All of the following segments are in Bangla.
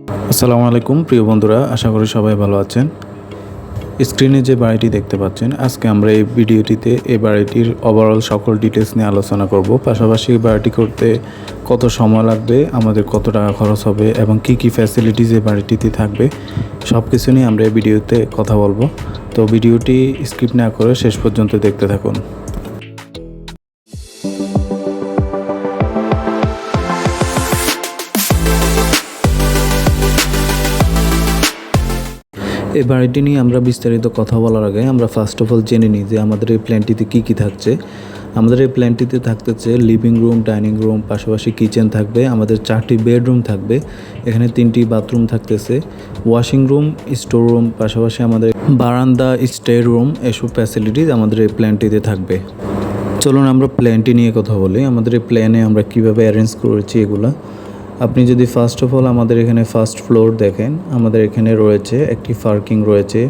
আসসালামু আলাইকুম প্রিয় বন্ধুরা, আশা করি সবাই ভালো আছেন। স্ক্রিনে যে বাড়িটি দেখতে পাচ্ছেন, আজকে আমরা এই ভিডিওটিতে এই বাড়িটির ওভারঅল সকল ডিটেলস নিয়ে আলোচনা করব। পাশাপাশি এই বাড়িটি করতে কত সময় লাগবে, আমাদের কত টাকা খরচ হবে এবং কি কি ফ্যাসিলিটিস এই বাড়িটিতে থাকবে, সব কিছু নিয়ে আমরা এই ভিডিওতে কথা বলবো। তো ভিডিওটি স্কিপ না করে শেষ পর্যন্ত দেখতে থাকুন। এই বাড়িটি নিয়ে আমরা বিস্তারিত কথা বলার আগে আমরা ফার্স্ট অফ অল জেনে নিই যে আমাদের এই প্ল্যানটিতে কী কী থাকছে। আমাদের এই প্ল্যানটিতে থাকতেছে লিভিং রুম, ডাইনিং রুম, পাশাপাশি কিচেন থাকবে, আমাদের 4টি বেডরুম থাকবে, এখানে 3টি বাথরুম থাকতেছে, ওয়াশিং রুম, স্টোর রুম, পাশাপাশি আমাদের বারান্দা, স্টে রুম, এসব ফ্যাসিলিটিস আমাদের এই প্ল্যানটিতে থাকবে। চলুন আমরা প্ল্যানটি নিয়ে কথা বলি। আমাদের এই প্ল্যানে আমরা কীভাবে অ্যারেঞ্জ করেছি এগুলা। আপনি যদি ফার্স্ট অফ অল আমাদের এখানে ফার্স্ট ফ্লোর দেখেন, আমাদের এখানে রয়েছে একটি পার্কিং রয়েছে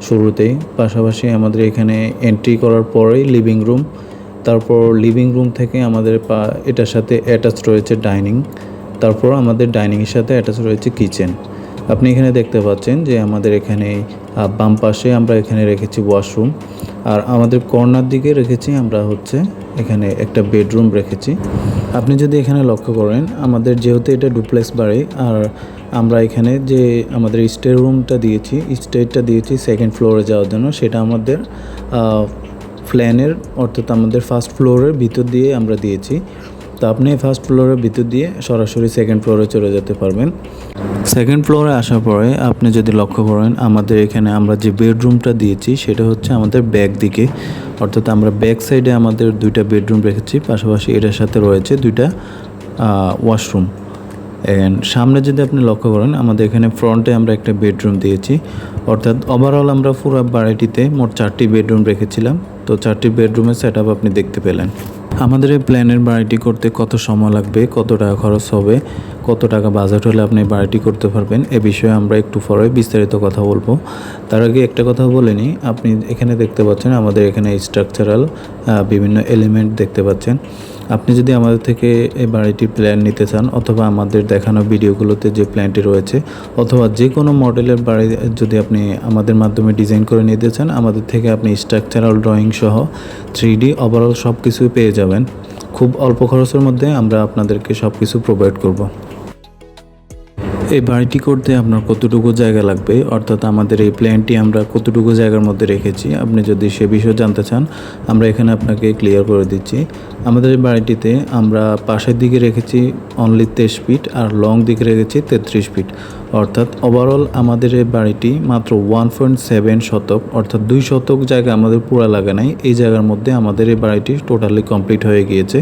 শুরুতেই, পাশাপাশি আমাদের এখানে এন্ট্রি করার পরেই লিভিং রুম, তারপর লিভিং রুম থেকে আমাদের এটার সাথে অ্যাটাচ রয়েছে ডাইনিং, তারপর আমাদের ডাইনিংয়ের সাথে অ্যাটাচ রয়েছে কিচেন। আপনি এখানে দেখতে পাচ্ছেন যে আমাদের এখানে বাম পাশে আমরা এখানে রেখেছি ওয়াশরুম, আর আমাদের কর্নার দিকে রেখেছি আমরা এখানে একটা বেডরুম রেখেছি। আপনি যদি এখানে লক্ষ্য করেন, আমাদের যেহেতু এটা ডুপ্লেক্স বাড়ি, আর আমরা এখানে যে আমাদের রুমটা দিয়েছি সেকেন্ড ফ্লোরে যাওয়ার জন্য, সেটা আমাদের প্ল্যানের অর্থাৎ আমাদের ফার্স্ট ফ্লোরের ভিতর দিয়ে আমরা দিয়েছি। তো আপনি ফার্স্ট ফ্লোরের ভিতর দিয়ে সরাসরি সেকেন্ড ফ্লোরে চলে যেতে পারবেন। সেকেন্ড ফ্লোরে আসার পরে আপনি যদি লক্ষ্য করেন, আমাদের এখানে আমরা যে বেডরুমটা দিয়েছি সেটা হচ্ছে আমাদের ব্যাক দিকে, অর্থাৎ আমরা ব্যাক সাইডে আমাদের 2টা বেডরুম রেখেছি, পাশাপাশি এটার সাথে রয়েছে 2টা ওয়াশরুম। অ্যান্ড সামনে যদি আপনি লক্ষ্য করেন, আমাদের এখানে ফ্রন্টে আমরা একটা বেডরুম দিয়েছি, অর্থাৎ ওভারঅল আমরা পুরো বাড়িটিতে মোট 4টি বেডরুম রেখেছিলাম। তো 4টি বেডরুমের সেট আপ আপনি দেখতে পেলেন। আমাদের এই প্ল্যানের বাড়িটি করতে কত সময় লাগবে, কত টাকা খরচ হবে, কত টাকা বাজেট হলে আপনি বাড়িটি করতে পারবেন, এ বিষয়ে আমরা একটু পরে বিস্তারিত কথা বলবো। তার আগে একটা কথা বলে নিই, আপনি এখানে দেখতে পাচ্ছেন আমাদের এখানে স্ট্রাকচারাল বিভিন্ন এলিমেন্ট দেখতে পাচ্ছেন। আপনি যদি আমাদের থেকে এই বাড়িটির প্ল্যান নিতে চান, অথবা আমাদের দেখানো ভিডিওগুলোতে যে প্ল্যানটি রয়েছে, অথবা যে কোনো মডেলের বাড়ি যদি আপনি আমাদের মাধ্যমে ডিজাইন করে নিতে চান, আমাদের থেকে আপনি স্ট্রাকচারাল ড্রয়িং সহ 3D ওভারঅল সব কিছুই পেয়ে যাবেন। খুব অল্প খরচের মধ্যে আমরা আপনাদেরকে সব কিছু প্রোভাইড করব। এই বাড়িটি করতে আপনার কতটুকু জায়গা লাগবে, অর্থাৎ আমাদের এই প্ল্যানটি আমরা কতটুকু জায়গার মধ্যে রেখেছি, আপনি যদি সে বিষয়ে জানতে চান, আমরা এখানে আপনাকে ক্লিয়ার করে দিচ্ছি। আমাদের এই বাড়িটিতে আমরা পাশের দিকে রেখেছি অনলি 23 ফিট, আর লং দিকে রেখেছি 33 ফিট, অর্থাৎ ওভারঅল আমাদের এই বাড়িটি মাত্র 1.7 শতক, অর্থাৎ 2 শতক জায়গা আমাদের পুরা লাগে নাই। এই জায়গার মধ্যে আমাদের এই বাড়িটি টোটালি কমপ্লিট হয়ে গিয়েছে।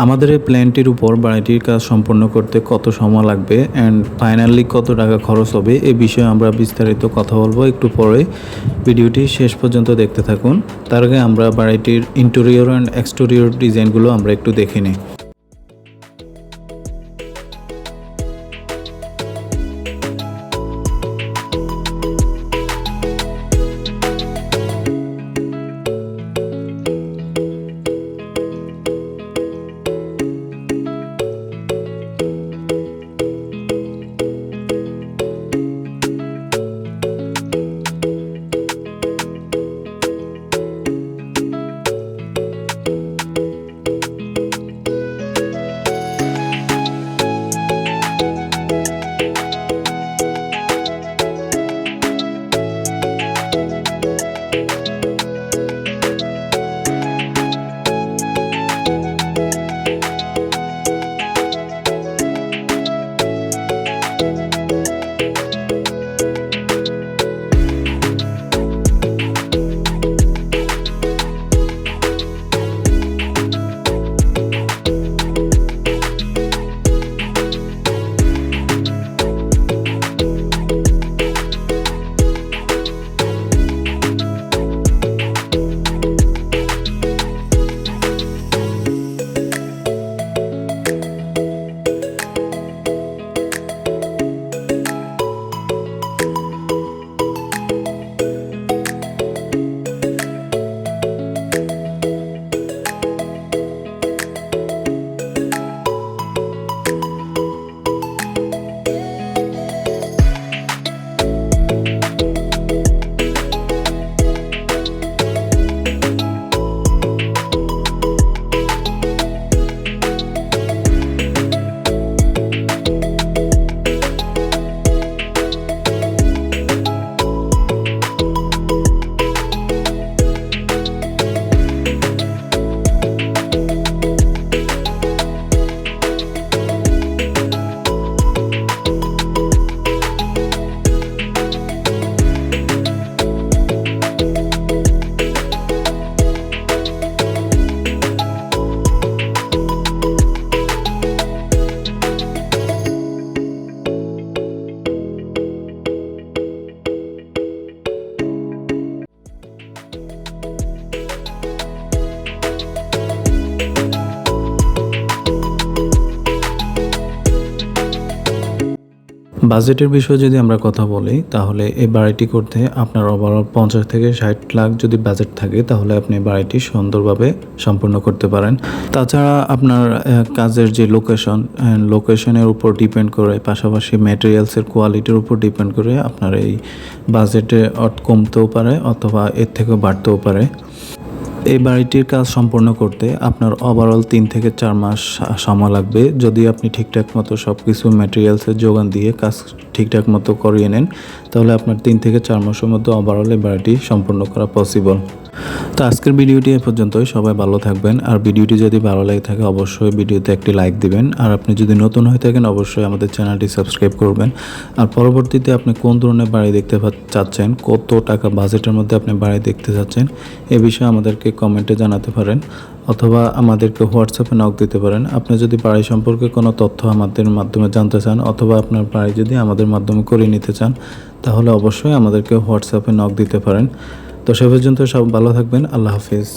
আমাদের এই প্ল্যানটির উপর বাড়িটির কাজ সম্পন্ন করতে কত সময় লাগবে অ্যান্ড ফাইনালি কত টাকা খরচ হবে, এ বিষয়ে আমরা বিস্তারিত কথা বলবো একটু পরে। ভিডিওটি শেষ পর্যন্ত দেখতে থাকুন। তার আগে আমরা বাড়িটির ইন্টেরিয়র অ্যান্ড এক্সটেরিয়র ডিজাইনগুলো আমরা একটু দেখে নিই। বাজেটের বিষয়ে যদি আমরা কথা বলি তাহলে এই বাড়িটি করতে আপনার ওভারঅল 50 থেকে 60 লাখ যদি বাজেট থাকে তাহলে আপনি বাড়িটি সুন্দরভাবে সম্পূর্ণ করতে পারেন। তাছাড়া আপনার কাজের যে লোকেশনের উপর ডিপেন্ড করে, পাশাপাশি ম্যাটেরিয়ালসের কোয়ালিটির উপর ডিপেন্ড করে আপনার এই বাজেটে কমতেও পারে অথবা এর থেকেও বাড়তেও পারে। এই বাড়িটির কাজ সম্পন্ন করতে আপনার ওভারঅল 3 থেকে 4 মাস সময় লাগবে। যদি আপনি ঠিকঠাক মতো সব কিছু ম্যাটেরিয়ালসের যোগান দিয়ে কাজ ঠিকঠাক মতো করিয়ে নেন তাহলে আপনার 3 থেকে 4 মাসের মধ্যে ওভারঅল এই বাড়িটি সম্পূর্ণ করা পসিবল। তো আজকের ভিডিওটি এ পর্যন্তই। সবাই ভালো থাকবেন। আর ভিডিওটি যদি ভালো লাগে থাকে অবশ্যই ভিডিওতে একটি লাইক দিবেন। আর আপনি যদি নতুন হয়ে থাকেন অবশ্যই আমাদের চ্যানেলটি সাবস্ক্রাইব করবেন। আর পরবর্তীতে আপনি কোন ধরনের বাড়ি দেখতে চাচ্ছেন, কত টাকা বাজেটের মধ্যে আপনি বাড়ি দেখতে চাচ্ছেন এ বিষয়ে আমাদেরকে কমেন্টে জানাতে পারেন অথবা আমাদেরকে হোয়াটসঅ্যাপে নক দিতে পারেন। আপনি যদি বাড়ি সম্পর্কে কোনো তথ্য আমাদের মাধ্যমে জানতে চান অথবা আপনার বাড়ি যদি আমাদের মাধ্যমে করে নিতে চান তাহলে অবশ্যই আমাদেরকে হোয়াটসঅ্যাপে নক দিতে পারেন। তো সে পর্যন্ত সব ভালো থাকবেন। আল্লাহ হাফিজ।